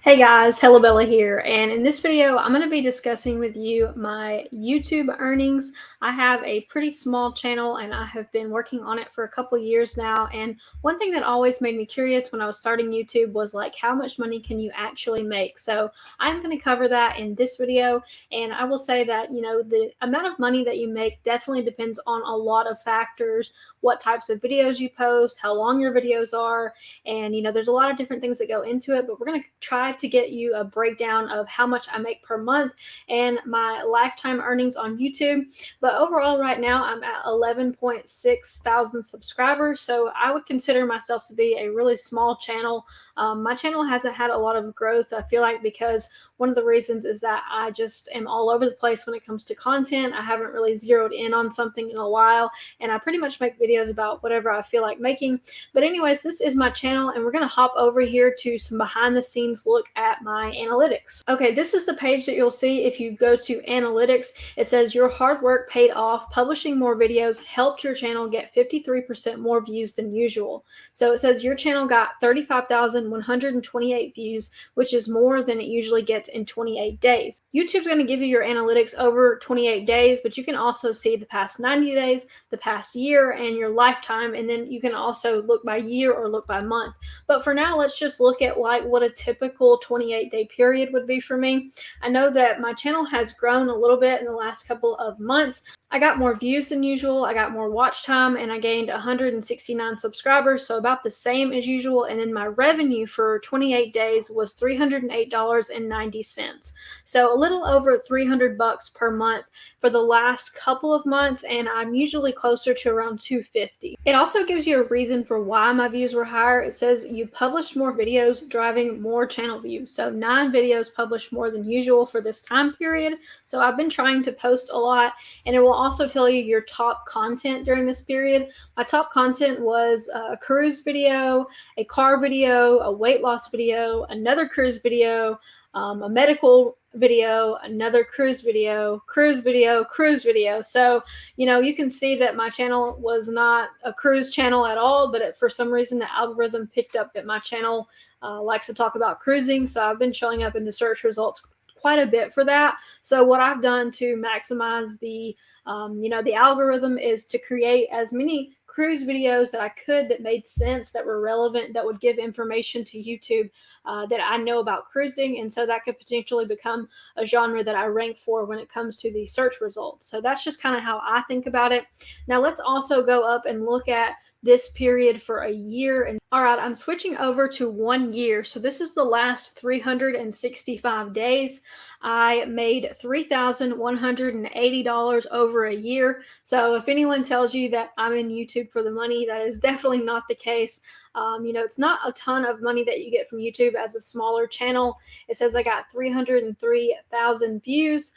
Hey guys, Hello Bella here, and in this video I'm going to be discussing with you my YouTube earnings. I have a pretty small channel and I have been working on it for a couple years now, and one thing that always made me curious when I was starting YouTube was like how much money can you actually make. So I'm going to cover that in this video, and I will say that the amount of money that you make definitely depends on a lot of factors: what types of videos you post, how long your videos are, and there's a lot of different things that go into it, but we're going to try to get you a breakdown of how much I make per month and my lifetime earnings on YouTube. But overall, right now, I'm at 11.6 thousand subscribers, so I would consider myself to be a really small channel. My channel hasn't had a lot of growth, I feel like, because one of the reasons is that I just am all over the place when it comes to content. I haven't really zeroed in on something in a while, and I pretty much make videos about whatever I feel like making. But anyways, this is my channel, and we're going to hop over here to some behind the scenes look at my analytics. Okay, this is the page that you'll see if you go to analytics. It says your hard work paid off. Publishing more videos helped your channel get 53% more views than usual. So it says your channel got 35,128 views, which is more than it usually gets in 28 days. YouTube's going to give you your analytics over 28 days, but you can also see the past 90 days, the past year, and your lifetime, and then you can also look by year or look by month. But for now, let's just look at like what a typical 28-day period would be for me. I know that my channel has grown a little bit in the last couple of months. I got more views than usual, I got more watch time, and I gained 169 subscribers, so about the same as usual. And then my revenue for 28 days was $308.90. So a little over $300 per month for the last couple of months, and I'm usually closer to around $250. It also gives you a reason for why my views were higher. It says you published more videos, driving more channel views. So 9 videos published more than usual for this time period. So I've been trying to post a lot, and it will also tell you your top content during this period. My top content was a cruise video, a car video, a weight loss video, another cruise video, a medical video, another cruise video, cruise video, cruise video. So, you can see that my channel was not a cruise channel at all, but for some reason the algorithm picked up that my channel likes to talk about cruising. So I've been showing up in the search results quite a bit for that. So what I've done to maximize the the algorithm is to create as many cruise videos that I could that made sense, that were relevant, that would give information to YouTube that I know about cruising, and so that could potentially become a genre that I rank for when it comes to the search results. So that's just kind of how I think about it. Now let's also go up and look at this period for a year. And all right, I'm switching over to 1 year. So this is the last 365 days. I made $3,180 over a year. So if anyone tells you that I'm in YouTube for the money, that is definitely not the case. It's not a ton of money that you get from YouTube as a smaller channel. It says I got 303,000 views,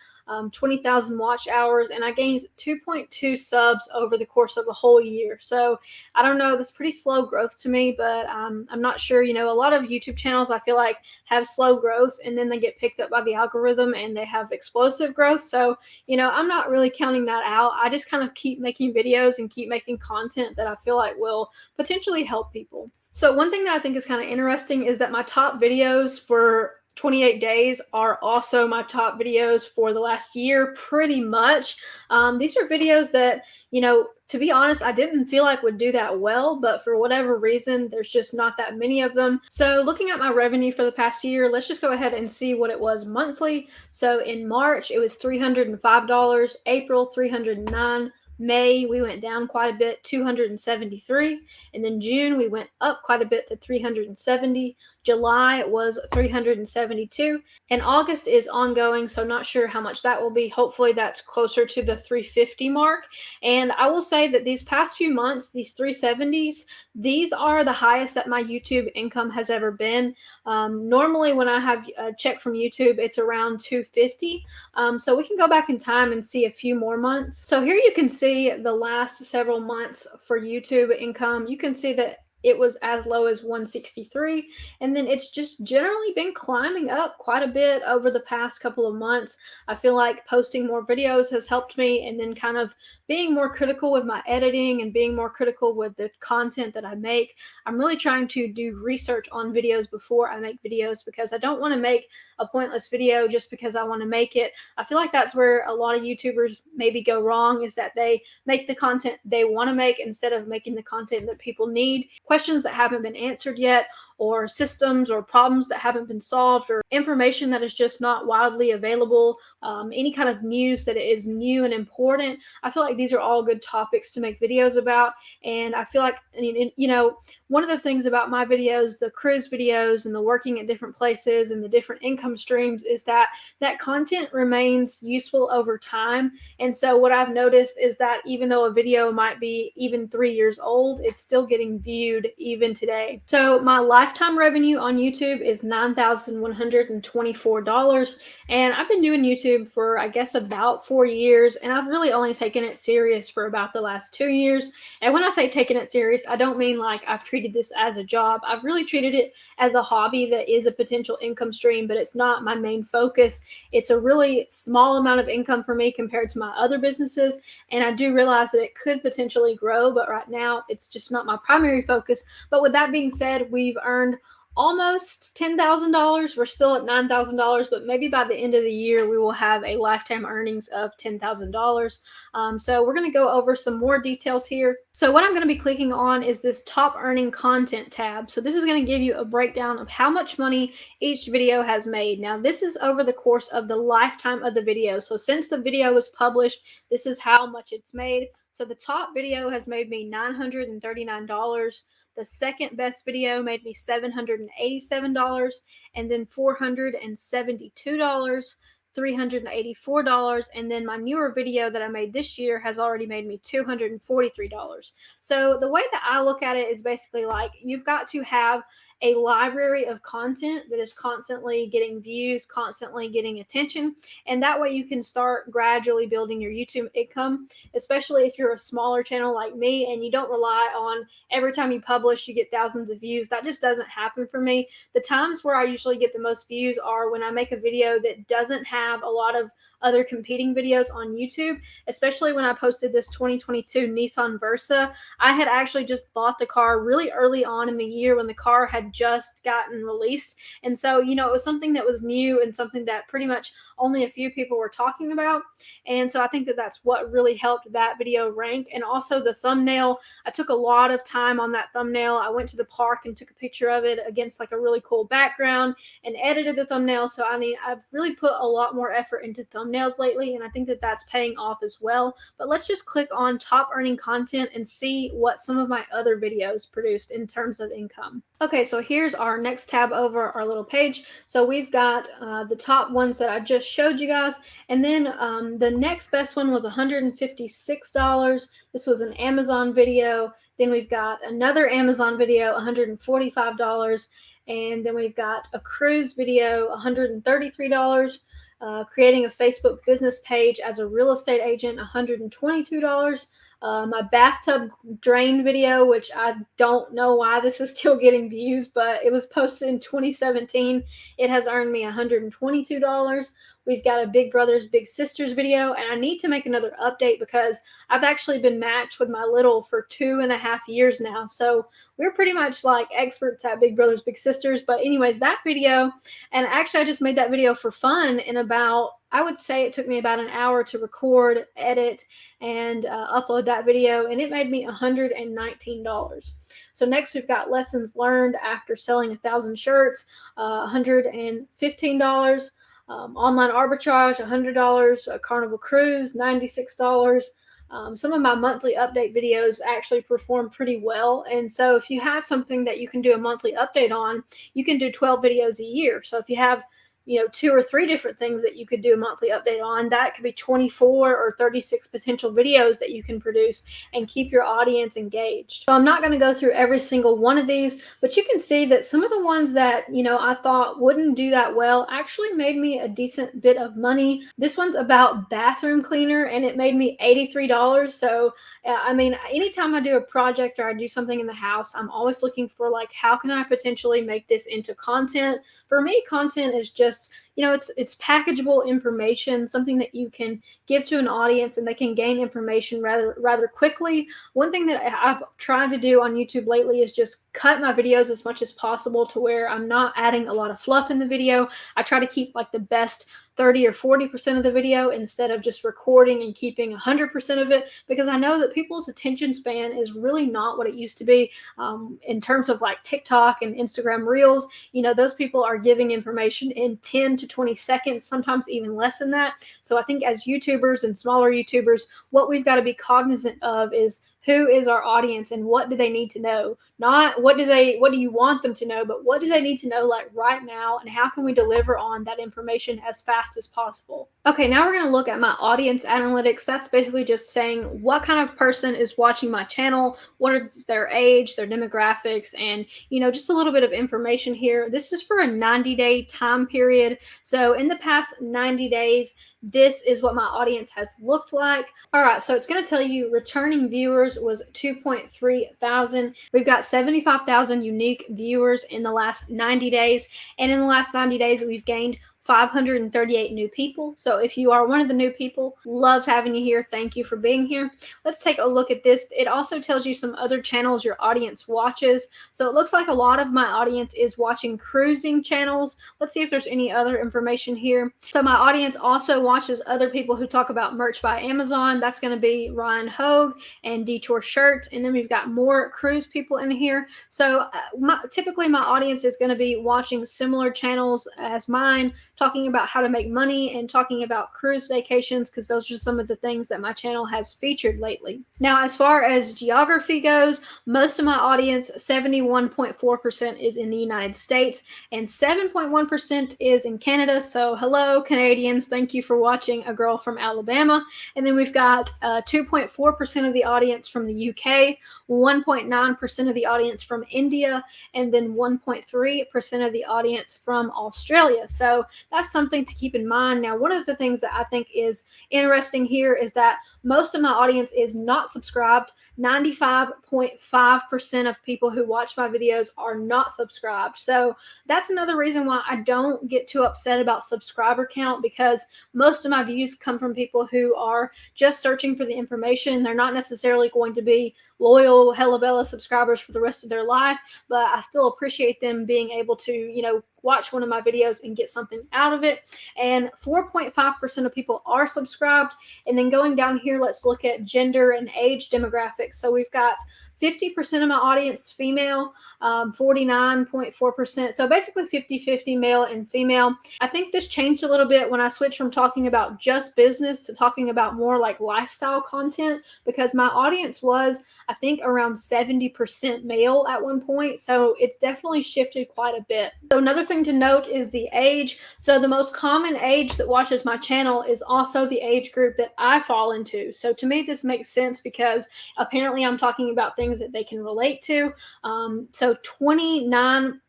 20,000 watch hours, and I gained 2.2 subs over the course of a whole year. So I don't know, that's pretty slow growth to me, but I'm not sure. A lot of YouTube channels I feel like have slow growth and then they get picked up by the algorithm and they have explosive growth. So, I'm not really counting that out. I just kind of keep making videos and keep making content that I feel like will potentially help people. So one thing that I think is kind of interesting is that my top videos for 28 days are also my top videos for the last year, pretty much. These are videos that, to be honest, I didn't feel like would do that well, but for whatever reason, there's just not that many of them. So looking at my revenue for the past year, let's just go ahead and see what it was monthly. So in March, it was $305, April, $309, May, we went down quite a bit, 273, and then June, we went up quite a bit to 370. July was 372, and August is ongoing, so not sure how much that will be. Hopefully that's closer to the 350 mark. And I will say that these past few months, these 370s, these are the highest that my YouTube income has ever been. Normally when I have a check from YouTube, it's around 250. So we can go back in time and see a few more months. So here you can see the last several months for YouTube income. You can see that it was as low as 163, and then it's just generally been climbing up quite a bit over the past couple of months. I feel like posting more videos has helped me, and then kind of being more critical with my editing and being more critical with the content that I make. I'm really trying to do research on videos before I make videos, because I don't want to make a pointless video just because I want to make it. I feel like that's where a lot of YouTubers maybe go wrong, is that they make the content they want to make instead of making the content that people need. Questions that haven't been answered yet, or systems or problems that haven't been solved, or information that is just not widely available, any kind of news that is new and important. I feel like these are all good topics to make videos about. And I feel like, one of the things about my videos, the cruise videos and the working at different places and the different income streams, is that that content remains useful over time. And so what I've noticed is that even though a video might be even 3 years old, it's still getting viewed even today. So my lifetime revenue on YouTube is $9,124. And I've been doing YouTube for, I guess, about 4 years. And I've really only taken it serious for about the last 2 years. And when I say taking it serious, I don't mean like I've treated this as a job. I've really treated it as a hobby that is a potential income stream, but it's not my main focus. It's a really small amount of income for me compared to my other businesses. And I do realize that it could potentially grow, but right now it's just not my primary focus. But with that being said, we've earned almost $10,000. We're still at $9,000, but maybe by the end of the year, we will have a lifetime earnings of $10,000. So we're going to go over some more details here. So what I'm going to be clicking on is this top earning content tab. So this is going to give you a breakdown of how much money each video has made. Now, this is over the course of the lifetime of the video. So since the video was published, this is how much it's made. So the top video has made me $939. The second best video made me $787, and then $472, $384, and then my newer video that I made this year has already made me $243. So the way that I look at it is basically like, you've got to have a library of content that is constantly getting views, constantly getting attention, and that way you can start gradually building your YouTube income, especially if you're a smaller channel like me and you don't rely on every time you publish you get thousands of views. That just doesn't happen for me. The times where I usually get the most views are when I make a video that doesn't have a lot of other competing videos on YouTube, especially when I posted this 2022 Nissan Versa. I had actually just bought the car really early on in the year when the car had just gotten released. And so, it was something that was new and something that pretty much only a few people were talking about. And so I think that that's what really helped that video rank. And also the thumbnail, I took a lot of time on that thumbnail. I went to the park and took a picture of it against like a really cool background and edited the thumbnail. So I've really put a lot more effort into thumbnails lately, and I think that that's paying off as well. But let's just click on top earning content and see what some of my other videos produced in terms of income. Okay, so here's our next tab over our little page. So we've got the top ones that I just showed you guys, and then the next best one was $156. This was an Amazon video. Then we've got another Amazon video, $145. And then we've got a cruise video, $133. Creating a Facebook business page as a real estate agent, $122. My bathtub drain video, which I don't know why this is still getting views, but it was posted in 2017. It has earned me $122. We've got a Big Brothers Big Sisters video, and I need to make another update because I've actually been matched with my little for 2.5 years now. So we're pretty much like experts at Big Brothers Big Sisters. But anyways, that video, and actually I just made that video for fun in about, I would say it took me about an hour to record, edit, and upload that video, and it made me $119. So next we've got lessons learned after selling 1,000 shirts, $115. Online arbitrage, $100. A Carnival cruise, $96. Some of my monthly update videos actually perform pretty well. And so if you have something that you can do a monthly update on, you can do 12 videos a year. So if you have 2 or 3 different things that you could do a monthly update on. That could be 24 or 36 potential videos that you can produce and keep your audience engaged. So I'm not going to go through every single one of these, but you can see that some of the ones that, I thought wouldn't do that well actually made me a decent bit of money. This one's about bathroom cleaner and it made me $83. So I mean, anytime I do a project or I do something in the house, I'm always looking for like, how can I potentially make this into content? For me, content is just, it's packageable information, something that you can give to an audience and they can gain information rather quickly. One thing that I've tried to do on YouTube lately is just cut my videos as much as possible to where I'm not adding a lot of fluff in the video. I try to keep like the best 30 or 40% of the video instead of just recording and keeping 100% of it, because I know that people's attention span is really not what it used to be. In terms of like TikTok and Instagram Reels, those people are giving information in 10 to 20 seconds, sometimes even less than that. So I think as YouTubers and smaller YouTubers, what we've got to be cognizant of is who is our audience and what do they need to know? Not what do you want them to know, but what do they need to know like right now, and how can we deliver on that information as fast as possible? Okay, now we're going to look at my audience analytics. That's basically just saying what kind of person is watching my channel, what are their age, their demographics, and just a little bit of information here. This is for a 90-day time period. So in the past 90 days, this is what my audience has looked like. All right, so it's going to tell you returning viewers was 2.3 thousand. We've got 75,000 unique viewers in the last 90 days. And in the last 90 days, we've gained 538 new people. So if you are one of the new people, love having you here. Thank you for being here. Let's take a look at this. It also tells you some other channels your audience watches. So it looks like a lot of my audience is watching cruising channels. Let's see if there's any other information here. So my audience also watches other people who talk about merch by Amazon. That's going to be Ryan Hogue and Detour Shirts. And then we've got more cruise people in here. So typically my audience is going to be watching similar channels as mine, talking about how to make money and talking about cruise vacations, because those are some of the things that my channel has featured lately. Now, as far as geography goes, most of my audience, 71.4% is in the United States and 7.1% is in Canada. So hello, Canadians. Thank you for watching A Girl from Alabama. And then we've got 2.4% of the audience from the UK, 1.9% of the audience from India, and then 1.3% of the audience from Australia. So that's something to keep in mind. Now, one of the things that I think is interesting here is that most of my audience is not subscribed. 95.5% of people who watch my videos are not subscribed. So that's another reason why I don't get too upset about subscriber count, because most of my views come from people who are just searching for the information. They're not necessarily going to be loyal Hella Bella subscribers for the rest of their life, but I still appreciate them being able to, watch one of my videos and get something out of it. And 4.5% of people are subscribed. And then going down here, let's look at gender and age demographics. So we've got 50% of my audience female, 49.4%. So basically 50-50 male and female. I think this changed a little bit when I switched from talking about just business to talking about more like lifestyle content, because my audience was, I think, around 70% male at one point. So it's definitely shifted quite a bit. So another thing to note is the age. So the most common age that watches my channel is also the age group that I fall into. So to me, this makes sense because apparently I'm talking about things that they can relate to. So 29%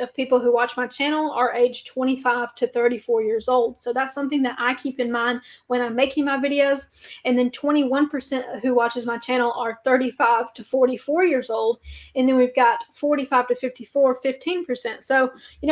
of people who watch my channel are aged 25 to 34 years old. So that's something that I keep in mind when I'm making my videos. And then 21% who watches my channel are 35 to 44 years old. And then we've got 45 to 54, 15%. So,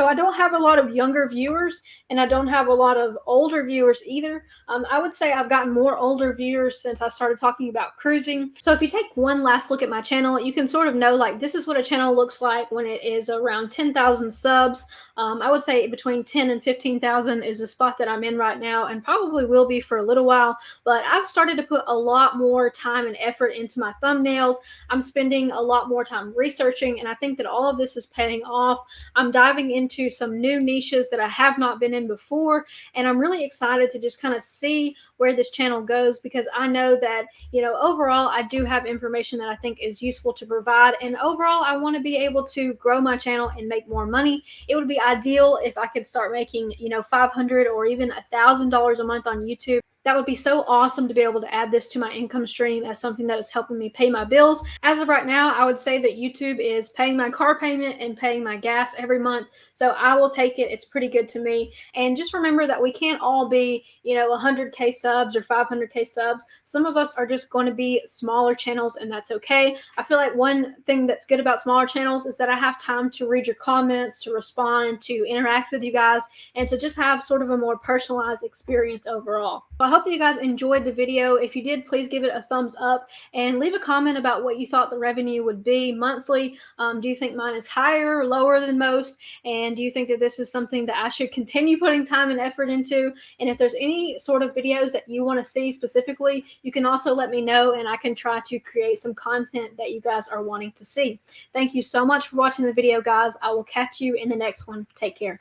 I don't have a lot of younger viewers and I don't have a lot of older viewers either. I would say I've gotten more older viewers since I started talking about cruising. So if you take one last look at my channel, you can sort of know like this is what a channel looks like when it is around 10,000 subs. I would say between 10 and 15,000 is the spot that I'm in right now, and probably will be for a little while. But I've started to put a lot more time and effort into my thumbnails. I'm spending a lot more time researching, and I think that all of this is paying off. I'm diving into some new niches that I have not been in before, and I'm really excited to just kind of see where this channel goes, because I know that, overall, I do have information that I think is useful to provide, and overall, I want to be able to grow my channel and make more money. It would be ideal if I could start making, $500 or even $1,000 a month on YouTube. That would be so awesome to be able to add this to my income stream as something that is helping me pay my bills. As of right now, I would say that YouTube is paying my car payment and paying my gas every month. So I will take it. It's pretty good to me. And just remember that we can't all be, 100K subs or 500K subs. Some of us are just going to be smaller channels, and that's okay. I feel like one thing that's good about smaller channels is that I have time to read your comments, to respond, to interact with you guys, and to just have sort of a more personalized experience overall. So I hope that you guys enjoyed the video. If you did, please give it a thumbs up and leave a comment about what you thought the revenue would be monthly. Do you think mine is higher or lower than most? And do you think that this is something that I should continue putting time and effort into? And if there's any sort of videos that you want to see specifically, you can also let me know, and I can try to create some content that you guys are wanting to see. Thank you so much for watching the video, guys. I will catch you in the next one. Take care.